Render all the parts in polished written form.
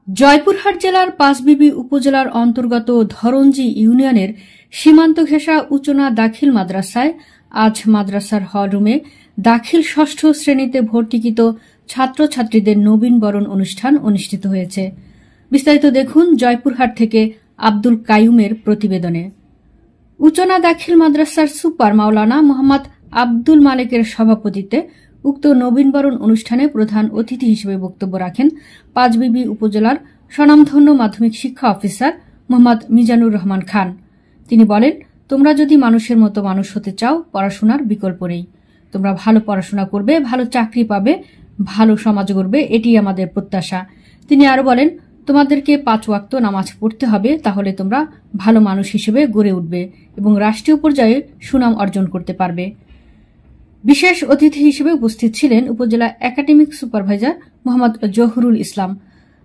জয়পুরহাট জেলার পাঁচবিবি উপজেলার অন্তর্গত ধরঞ্জি ইউনিয়নের সীমান্ত ঘেঁষা উচনা দাখিল মাদ্রাসায় আজ মাদ্রাসার হলরুমে দাখিল ষষ্ঠ শ্রেণীতে ভর্তিকৃত ছাত্রছাত্রীদের নবীন বরণ অনুষ্ঠান অনুষ্ঠিত হয়েছে। বিস্তারিত দেখুন জয়পুরহাট থেকে আব্দুল কাইয়ুমের প্রতিবেদনে। উচনা দাখিল মাদ্রাসার সুপার মাওলানা মোহাম্মদ আব্দুল মালেকের সভাপতিত্বে উক্ত নবীনবরণ অনুষ্ঠানে প্রধান অতিথি হিসেবে বক্তব্য রাখেন পাঁচবিবি উপজেলার স্বনামধন্য মাধ্যমিক শিক্ষা অফিসার মোহাম্মদ মিজানুর রহমান খান। তিনি বলেন, তোমরা যদি মানুষের মতো মানুষ হতে চাও, পড়াশোনার বিকল্প নেই। তোমরা ভালো পড়াশোনা করবে, ভালো চাকরি পাবে, ভালো সমাজ গড়বে, এটি আমাদের প্রত্যাশা। তিনি আরো বলেন, তোমাদেরকে 5 ওয়াক্ত নামাজ পড়তে হবে, তাহলে তোমরা ভালো মানুষ হিসেবে গড়ে উঠবে এবং রাষ্ট্রীয় পর্যায়ে সুনাম অর্জন করতে পারবে। বিশেষ অতিথি হিসেবে উপস্থিত ছিলেন উপজেলা একাডেমিক সুপারভাইজার মোহাম্মদ জহুরুল ইসলাম,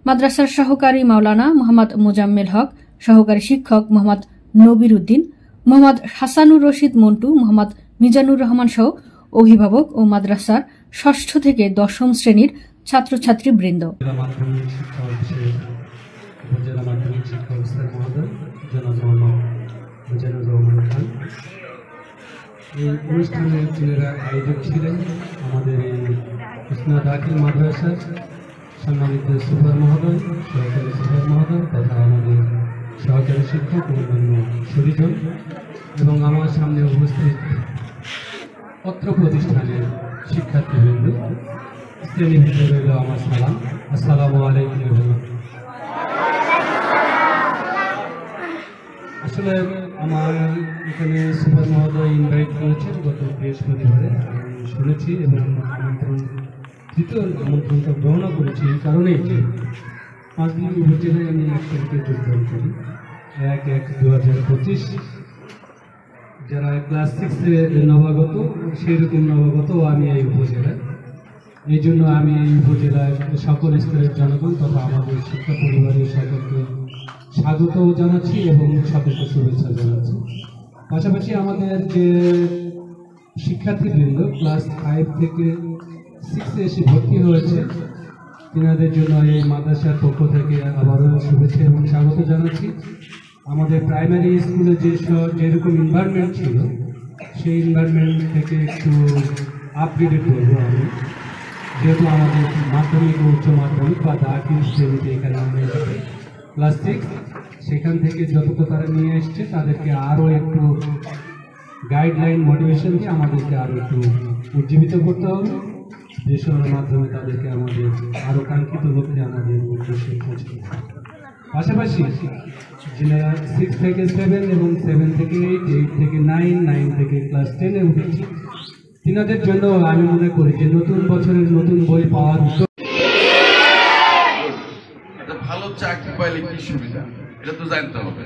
মাদ্রাসার সহকারী মাওলানা মোহাম্মদ মোজাম্মেল হক, সহকারী শিক্ষক মোহাম্মদ নবির উদ্দিন, মোহাম্মদ হাসানুর রশিদ মন্টু, মোহাম্মদ মিজানুর রহমান সহ অভিভাবক ও মাদ্রাসার 6ষ্ঠ থেকে 10ম শ্রেণীর ছাত্রছাত্রী বৃন্দ। এই অনুষ্ঠানের যিনারা আয়োজক ছিলেন আমাদের এই উচনা দাখিল মাদ্রাসার সম্মানিত সুপার মহোদয়, সহকারী সুপার মহোদয় তথা আমাদের সহকারী শিক্ষক ও অন্যান্য সুদীজন এবং আমার সামনে উপস্থিত অত্র প্রতিষ্ঠানের শিক্ষার্থীবৃন্দ, শ্রেণীভিত্তিক রইল আমার সালাম। আসসালামু আলাইকুম। আসলে আমার এখানে সুপার মহোদয় ইনভাইট করেছেন গত বৃহস্পতিবারে, আমি শুনেছি এবং তৃতীয় আমন্ত্রণটা গ্রহণ করেছি। এই কারণেই যে পাঁচবিবি উপজেলায় আমি 1 তারিখে যোগদান করি, 1/1/2025। যারা ক্লাস 6-এ নবাগত, সেই রকম নবাগত আমি এই উপজেলায়। এই জন্য আমি এই উপজেলায় সকল স্তরের জনগণ তথা আমাদের শিক্ষা পরিবারের সকলকে স্বাগত জানাচ্ছি এবং সকলকে শুভেচ্ছা জানাচ্ছি। পাশাপাশি আমাদের যে শিক্ষার্থীবৃন্দ ক্লাস 5 থেকে 6-এ এসে ভর্তি হয়েছে, তিনাদের জন্য এই মাদ্রাসার পক্ষ থেকে আবারও শুভেচ্ছা এবং স্বাগত জানাচ্ছি। আমাদের প্রাইমারি স্কুলে যেরকম এনভায়রনমেন্ট ছিল, সেই এনভায়রনমেন্ট থেকে একটু আপগ্রেডেড করবো আমি, যেহেতু আমাদের মাধ্যমিক ও উচ্চ মাধ্যমিক বা দাখিল শ্রেণীতে এখানে আমরা ক্লাস 6, সেখান থেকে যতটা তারা নিয়ে এসছে তাদেরকে আরও একটু গাইডলাইন মোটিভেশন দিয়ে আমাদেরকে আরও একটু উজ্জীবিত করতে হবে, যেসবের মাধ্যমে তাদেরকে আমাদের আরও কাঙ্ক্ষিত লক্ষ্যে আমাদের উদ্দেশ্যে পৌঁছতে হবে। পাশাপাশি যারা 6 থেকে 7 এবং 7 থেকে 8, 8 থেকে 9, 9 থেকে ক্লাস 10-এ উঠেছি, তিনাদের জন্য আমি মনে করি যে নতুন বছরের নতুন বই পাওয়ার ভালো চাকরি পাইলে কি সুবিধা, এটা তো জানতে হবে।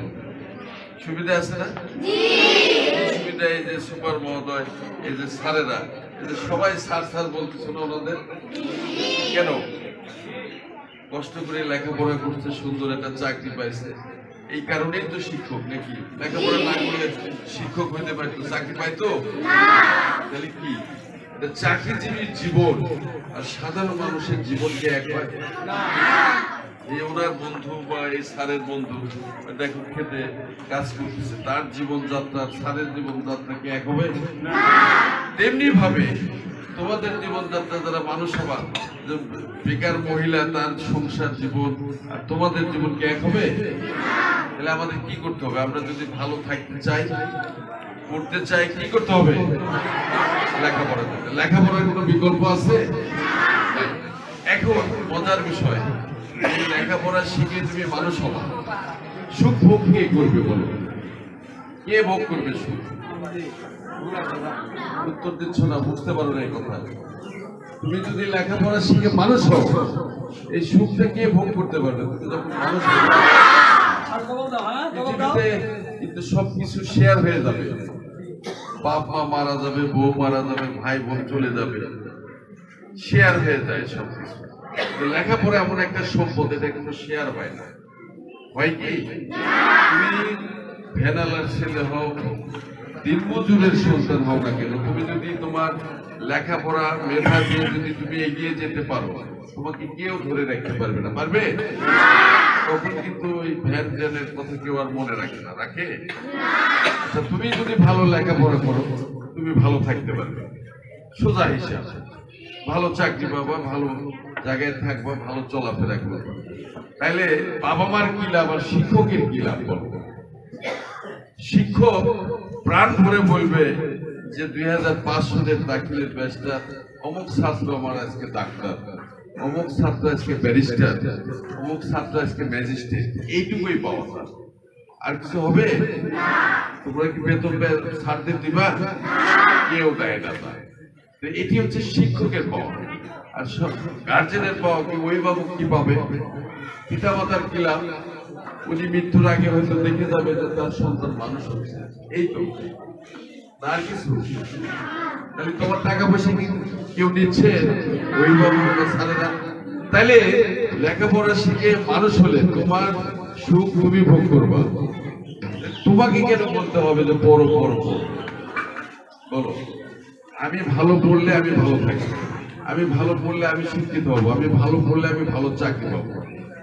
সুবিধা আছে না? সুবিধা এই যে সুপার মহোদয়, এই যে স্যারেরা, এই যে সবাই স্যার স্যার বলতেছে না ওনাদের, কেন? কষ্ট করে লেখাপড়া করতে সুন্দর একটা চাকরি পাইছে, এই কারণেই তো শিক্ষক নাকি? লেখাপড়া না করে শিক্ষক হইতে পারতো, চাকরি পাইতো? তাহলে কি এটা চাকরিজীবীর জীবন আর সাধারণ মানুষের জীবনকে এক হয়? এই ওনার বন্ধু বা এই স্যারের বন্ধু দেখো খেতে কাজ করতেছে, তার জীবনযাত্রা স্যারের জীবনযাত্রা কি এক হবে? তেমনি ভাবে তোমাদের জীবনযাত্রা যারা মানুষ হবা, বেকার মহিলা তার সংসার জীবন আর তোমাদের জীবন কি এক হবে? তাহলে আমাদের কি করতে হবে? আমরা যদি ভালো থাকতে চাই, করতে চাই, কি করতে হবে? লেখাপড়া করতে। লেখাপড়ার কোনো বিকল্প আছে? এখন মজার বিষয়, লেখাপড়া শিখে তুমি মানুষ হবা, সুখ ভোগ কে করবে বলো? কে ভোগ করবে সুখ? উত্তর দিচ্ছ না, বুঝতে পারো না এই কথা। তুমি যদি লেখাপড়া শিখে মানুষ হও, এই সুখটা কে ভোগ করতে পারবে? তুমি যখন মানুষ পৃথিবীতে কিন্তু সবকিছু শেয়ার হয়ে যাবে, বাপ মা মারা যাবে, বউ মারা যাবে, ভাই বোন চলে যাবে, শেয়ার হয়ে যায় সবকিছু। লেখাপড়া এমন একটা সম্পদ, এটা কিন্তু শেয়ার হয় না। হয় কি? তুমি ভ্যানালার ছেলে হও, দিনমজুরের সন্তান হও না কেন, তুমি যদি তোমার লেখাপড়া মেধা দিয়ে যদি তুমি এগিয়ে যেতে পারো, তোমাকে কেউ ধরে রাখতে পারবে না, পারবে? তখন কিন্তু ওই ভ্যান জ্যানের কথা কেউ আর মনে রাখে না, রাখে? আচ্ছা, তুমি যদি ভালো লেখাপড়া করো তুমি ভালো থাকতে পারবে, সোজা হিসাব। ভালো চাকরি পাবা, ভালো জায়গায় থাকবা, ভালো চলাফেরা করবে। তাইলে বাবা মার কি লাভ আর শিক্ষকের কি লাভ বলবো? শিক্ষক প্রাণ ভরে বলবে যে 2005 সালের দাখিলের ব্যাচটা অমুক ছাত্র আমার আজকে ডাক্তার, অমুক ছাত্র আজকে ব্যারিস্টার, অমুক ছাত্র আজকে ম্যাজিস্ট্রেট, এইটুকুই পাওয়া যায়। আর কিছু হবে? তোমরা কি বেতন ছাড়তে দিবা? কেউ দেয় না। এটি হচ্ছে শিক্ষকের পাওয়া। আর গার্জেনের পাওয়া কি? ওই বাবু কি পাবে? পিতা মাতার কি লাভ? উনি মৃত্যুর আগে হয়তো দেখে যাবে যে তার সন্তান মানুষ হচ্ছে, এই তো, আর কিছু। তাহলে তোমার টাকা পয়সা কি কেউ নিচ্ছে? ওই বাবু ছাড়েরা। তাইলে লেখাপড়া শিখে মানুষ হলে তোমার সুখ তুমি ভোগ করবা। তোমাকে কেন বলতে হবে যে পড়ো পড়ো পড়ো? বলো, আমি ভালো পড়লে আমি ভালো থাকি, আমি ভালো পড়লে আমি শিক্ষিত হবো, আমি ভালো পড়লে আমি ভালো চাকরি পাবো।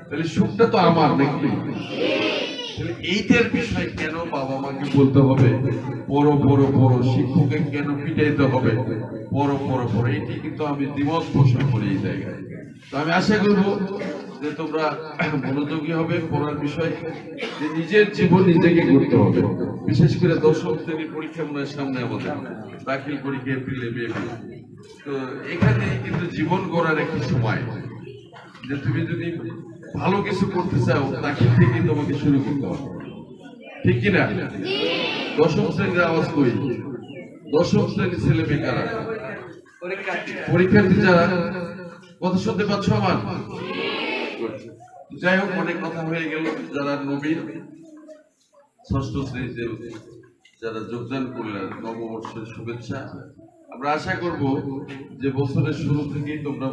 তাহলে সুখটা তো আমার, নাকি? এইটার বিষয় কেন বাবা মাকে বলতে হবে পড়ো পড়ো পড়ো? শিক্ষককে কেন পিটাইতে হবে পড়ো পড়ো পড়ো? এইটি কিন্তু আমি দ্বিমত পোষণ করি এই জায়গায়। তো আমি আশা করবো যে তোমরা মনোযোগী হবে পড়ার বিষয়, যে নিজের জীবন নিজেকে করতে হবে। বিশেষ করে 10ম শ্রেণীর পরীক্ষা মনে হয় সামনে আমাদের, দাখিল পরীক্ষা এপ্রিলে মে। তো এখানে কিন্তু জীবন গড়ার একটি সময়, যে তুমি যদি ভালো কিছু করতে চাও দাখিল থেকে তোমাকে শুরু করতে হবে, ঠিক কিনা? 10ম শ্রেণীর আওয়াজ কই? 10ম শ্রেণীর ছেলে মেয়েরা, পরীক্ষার্থী যারা, কথা শুনতে পাচ্ছ আমার? যাই হোক, অনেক কথা হয়ে গেল। যারা নবীন 6ষ্ঠ শ্রেণীতে যারা যোগদান করলেন, নববর্ষের শুভেচ্ছা। আমরা আশা করব যে বছরের শুরু থেকেই তোমরা